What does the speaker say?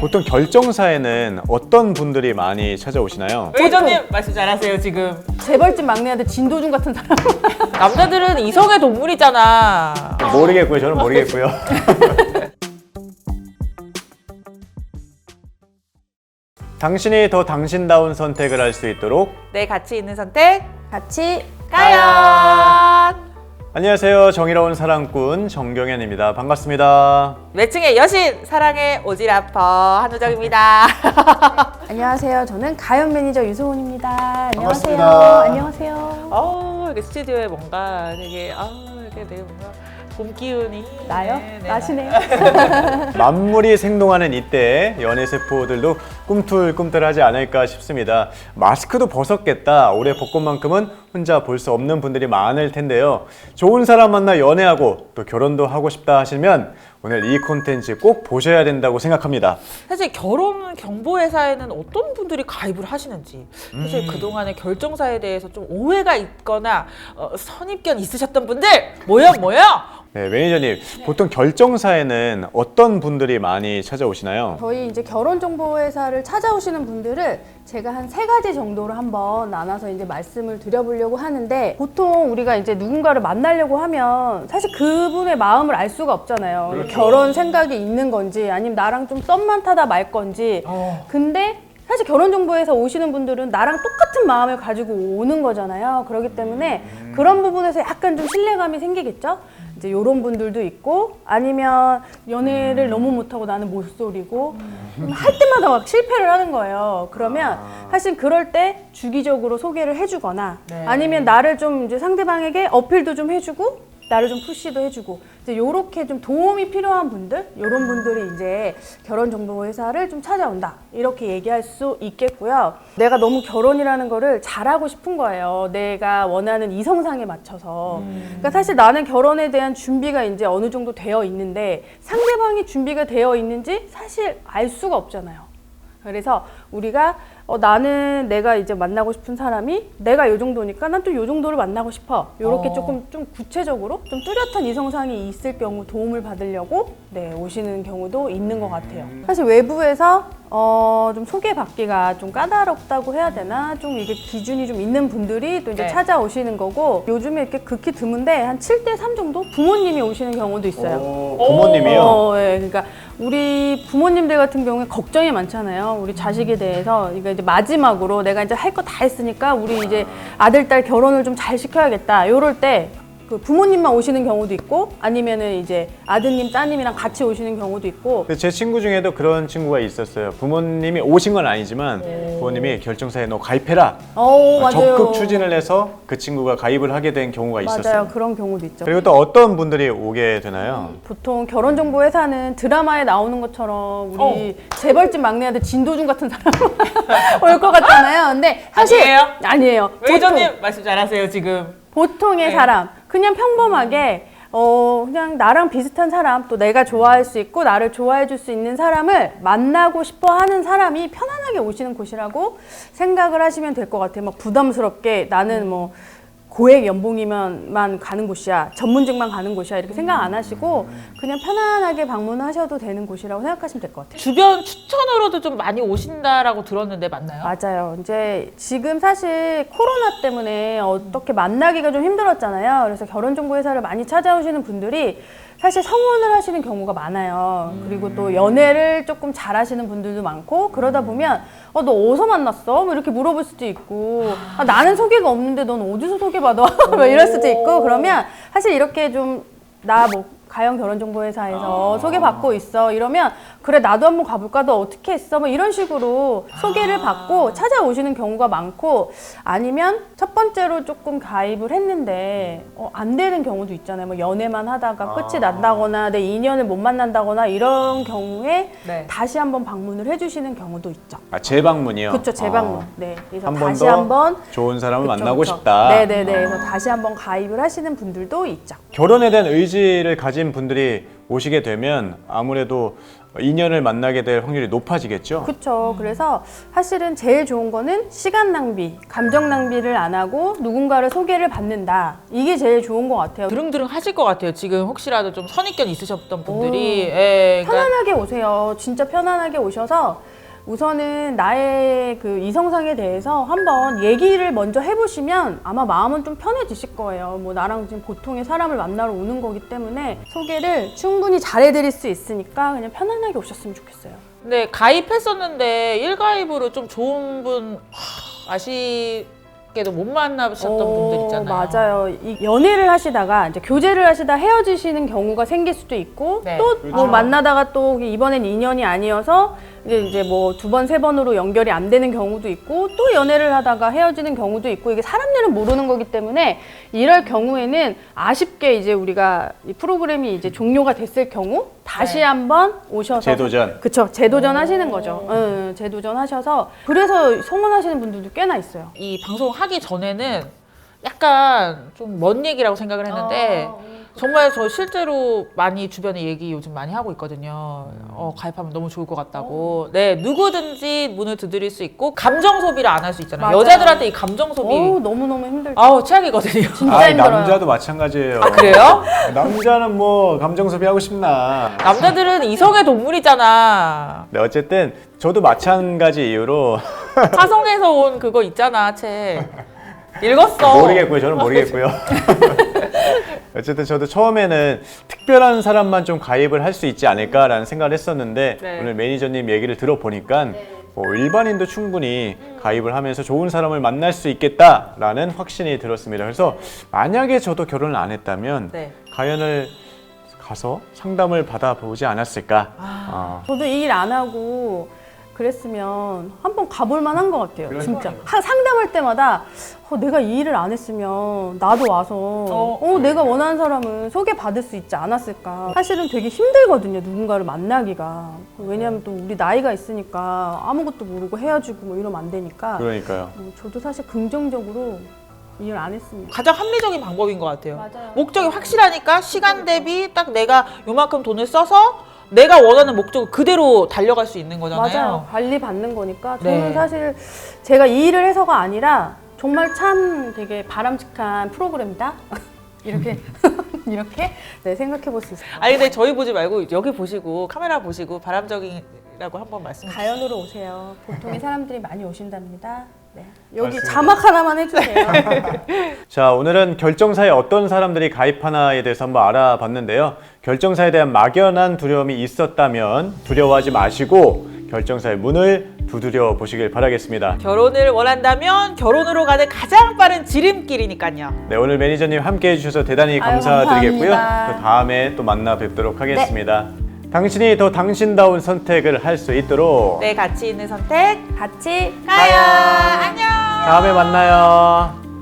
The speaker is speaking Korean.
보통 결정사에는 어떤 분들이 많이 찾아오시나요? 매니저님 말씀 잘하세요 지금. 재벌집 막내한테 진도중 같은 사람. 남자들은 이성의 동물이잖아. 모르겠고요. 저는 모르겠고요. 당신이 더 당신다운 선택을 할 수 있도록 내 가치 있는 선택 같이 가연. 안녕하세요. 정의로운 사랑꾼 정경현입니다. 반갑습니다. 매칭의 여신 사랑의 오지라퍼 한우정입니다. 안녕하세요. 저는 가연 매니저 유소은입니다. 안녕하세요. 반갑습니다. 안녕하세요. 이렇게 스튜디오에 뭔가 되게 이렇게 되게 뭔가 봄 기운이 나요? 네, 나시네요. 만물이 생동하는 이때 연애세포들도 꿈틀꿈틀하지 않을까 싶습니다. 마스크도 벗었겠다. 올해 벚꽃만큼은 혼자 볼 수 없는 분들이 많을 텐데요. 좋은 사람 만나 연애하고 또 결혼도 하고 싶다 하시면 오늘 이 콘텐츠 꼭 보셔야 된다고 생각합니다. 사실 결혼 경보회사에는 어떤 분들이 가입을 하시는지 사실 그동안의 결정사에 대해서 좀 오해가 있거나 선입견 있으셨던 분들 모여 네, 매니저님, 보통 결정사에는 어떤 분들이 많이 찾아오시나요? 저희 이제 결혼정보회사를 찾아오시는 분들을 제가 한 3가지 정도로 한번 나눠서 이제 말씀을 드려보려고 하는데, 보통 우리가 이제 누군가를 만나려고 하면 사실 그분의 마음을 알 수가 없잖아요. 그렇죠. 결혼 생각이 있는 건지 아니면 나랑 좀 썸만 타다 말 건지. 근데 사실 결혼정보회사 오시는 분들은 나랑 똑같은 마음을 가지고 오는 거잖아요. 그렇기 때문에 그런 부분에서 약간 좀 신뢰감이 생기겠죠? 이제 이런 분들도 있고, 아니면 연애를 너무 못하고 나는 모쏠이고 할 때마다 막 실패를 하는 거예요. 그러면 사실 그럴 때 주기적으로 소개를 해주거나 아니면 나를 좀 이제 상대방에게 어필도 좀 해주고 나를 좀 푸시도 해주고, 이제 요렇게 좀 도움이 필요한 분들, 요런 분들이 이제 결혼정보회사를 좀 찾아온다, 이렇게 얘기할 수 있겠고요. 내가 너무 결혼이라는 거를 잘하고 싶은 거예요. 내가 원하는 이성상에 맞춰서. 그러니까 사실 나는 결혼에 대한 준비가 이제 어느 정도 되어 있는데 상대방이 준비가 되어 있는지 사실 알 수가 없잖아요. 그래서 우리가 나는 내가 이제 만나고 싶은 사람이 내가 요 정도니까 난 또 요 정도를 만나고 싶어. 요렇게 조금 좀 구체적으로 좀 뚜렷한 이성상이 있을 경우 도움을 받으려고 오시는 경우도 있는 것 같아요. 사실 외부에서 좀 소개받기가 좀 까다롭다고 해야 되나? 좀 이게 기준이 좀 있는 분들이 또 이제 찾아오시는 거고, 요즘에 이렇게 극히 드문데 한 7대3 정도 부모님이 오시는 경우도 있어요. 부모님이요? 네, 그러니까 우리 부모님들 같은 경우에 걱정이 많잖아요. 우리 자식에 대해서. 그러니까 이제 마지막으로 내가 이제 할 거 다 했으니까 우리 이제 아들, 딸 결혼을 좀 잘 시켜야겠다. 요럴 때 그 부모님만 오시는 경우도 있고, 아니면은 이제 아드님, 따님이랑 같이 오시는 경우도 있고. 제 친구 중에도 그런 친구가 있었어요. 부모님이 오신 건 아니지만 부모님이 결정사에 너 가입해라. 맞아요. 적극 추진을 해서 그 친구가 가입을 하게 된 경우가 있었어요. 맞아요. 그런 경우도 있죠. 그리고 또 어떤 분들이 오게 되나요? 보통 결혼정보회사는 드라마에 나오는 것처럼 우리 재벌집 막내한테 진도중 같은 사람 올 것 같잖아요. 근데 사실 아니에요. 매니저님 말씀 잘하세요 지금. 보통의 사람, 그냥 평범하게 그냥 나랑 비슷한 사람, 또 내가 좋아할 수 있고 나를 좋아해 줄 수 있는 사람을 만나고 싶어 하는 사람이 편안하게 오시는 곳이라고 생각을 하시면 될 것 같아요. 막 부담스럽게 나는 뭐 고액 연봉이면만 가는 곳이야, 전문직만 가는 곳이야, 이렇게 생각 안 하시고 그냥 편안하게 방문하셔도 되는 곳이라고 생각하시면 될 것 같아요. 주변 추천으로도 좀 많이 오신다라고 들었는데 맞나요? 맞아요. 이제 지금 사실 코로나 때문에 어떻게 만나기가 좀 힘들었잖아요. 그래서 결혼정보회사를 많이 찾아오시는 분들이 사실 성혼을 하시는 경우가 많아요. 그리고 또 연애를 조금 잘하시는 분들도 많고, 그러다 보면 너 어디서 만났어? 뭐 이렇게 물어볼 수도 있고, 나는 소개가 없는데 넌 어디서 소개받아? 뭐 이럴 수도 있고. 그러면 사실 이렇게 좀 나 뭐 가연 결혼정보회사에서 소개받고 있어 이러면, 그래 나도 한번 가볼까? 너 어떻게 했어? 뭐 이런 식으로 소개를 받고 찾아오시는 경우가 많고, 아니면 첫 번째로 조금 가입을 했는데 안 되는 경우도 있잖아요. 뭐 연애만 하다가 끝이 난다거나 내 인연을 못 만난다거나 이런 경우에 다시 한번 방문을 해주시는 경우도 있죠. 재방문이요? 그렇죠, 재방문. 네, 그래서 한 번 다시 더 한번 좋은 사람을 그쵸, 만나고 그쵸. 싶다. 네네네. 그래서 다시 한번 가입을 하시는 분들도 있죠. 결혼에 대한 의지를 가진 분들이 오시게 되면 아무래도 인연을 만나게 될 확률이 높아지겠죠. 그렇죠. 그래서 사실은 제일 좋은 거는 시간 낭비, 감정 낭비를 안 하고 누군가를 소개를 받는다. 이게 제일 좋은 것 같아요. 드릉드릉 하실 것 같아요. 지금 혹시라도 좀 선입견 있으셨던 분들이 예, 그러니까 편안하게 오세요. 진짜 편안하게 오셔서 우선은 나의 그 이성상에 대해서 한번 얘기를 먼저 해보시면 아마 마음은 좀 편해지실 거예요. 뭐 나랑 지금 보통의 사람을 만나러 오는 거기 때문에 소개를 충분히 잘해드릴 수 있으니까 그냥 편안하게 오셨으면 좋겠어요. 근데 가입했었는데 일가입으로 좀 좋은 분 아쉽게도 못 만나셨던 분들 있잖아요. 맞아요. 이 연애를 하시다가 이제 교제를 하시다 헤어지시는 경우가 생길 수도 있고 네. 또 뭐 그렇죠. 만나다가 또 이번엔 인연이 아니어서 이제 뭐 두 번, 세 번으로 연결이 안 되는 경우도 있고 또 연애를 하다가 헤어지는 경우도 있고 이게 사람들은 모르는 거기 때문에 이럴 경우에는 아쉽게 이제 우리가 이 프로그램이 이제 종료가 됐을 경우 다시 네. 한번 오셔서 재도전. 그쵸, 재도전 하시는 거죠. 재도전 하셔서 그래서 성원하시는 분들도 꽤나 있어요. 이 방송 하기 전에는 약간 좀 먼 얘기라고 생각을 했는데 정말 저 실제로 많이 주변에 얘기 요즘 많이 하고 있거든요. 가입하면 너무 좋을 것 같다고. 네, 누구든지 문을 두드릴 수 있고 감정 소비를 안 할 수 있잖아요. 맞아요. 여자들한테 이 감정 소비 너무너무 힘들죠. 아우 최악이거든요. 진짜 힘들어요. 남자도 마찬가지예요. 아 그래요? 남자는 뭐 감정 소비하고 싶나. 남자들은 이성의 동물이잖아. 네, 어쨌든 저도 마찬가지 이유로 화성에서 온 그거 있잖아 책. 읽었어. 모르겠고요. 저는 모르겠고요. 어쨌든 저도 처음에는 특별한 사람만 좀 가입을 할 수 있지 않을까라는 생각을 했었는데 네. 오늘 매니저님 얘기를 들어보니까 뭐 일반인도 충분히 가입을 하면서 좋은 사람을 만날 수 있겠다라는 확신이 들었습니다. 그래서 만약에 저도 결혼을 안 했다면 네. 가연을 가서 상담을 받아보지 않았을까. 저도 이 일 안 하고 그랬으면 한번 가볼 만한 것 같아요. 진짜. 상담할 때마다 내가 이 일을 안 했으면 나도 와서 내가 원하는 사람을 소개받을 수 있지 않았을까. 사실은 되게 힘들거든요. 누군가를 만나기가. 왜냐하면 또 우리 나이가 있으니까 아무것도 모르고 헤어지고 뭐 이러면 안 되니까. 그러니까요. 저도 사실 긍정적으로 이 일 안 했습니다. 가장 합리적인 방법인 것 같아요. 맞아요. 목적이 확실하니까 시간 대비 딱 내가 요만큼 돈을 써서 내가 원하는 목적을 그대로 달려갈 수 있는 거잖아요. 맞아요. 관리 받는 거니까 저는 네. 사실 제가 이 일을 해서가 아니라 정말 참 되게 바람직한 프로그램이다. 이렇게 이렇게 네, 생각해 볼 수 있어요. 아니 근데 저희 보지 말고 여기 보시고 카메라 보시고 바람적이라고 한번 말씀 주세요. 가연으로 오세요. 보통의 사람들이 많이 오신답니다. 네. 여기 맞습니다. 자막 하나만 해주세요. 자, 오늘은 결정사에 어떤 사람들이 가입하나에 대해서 한번 알아봤는데요. 결정사에 대한 막연한 두려움이 있었다면 두려워하지 마시고 결정사의 문을 두드려 보시길 바라겠습니다. 결혼을 원한다면 결혼으로 가는 가장 빠른 지름길이니까요. 네, 오늘 매니저님 함께 해주셔서 대단히 아유, 감사드리겠고요. 감사합니다. 또 다음에 또 만나 뵙도록 하겠습니다. 당신이 더 당신다운 선택을 할 수 있도록 내 가치 있는 선택 같이 가요. 안녕. 다음에 만나요.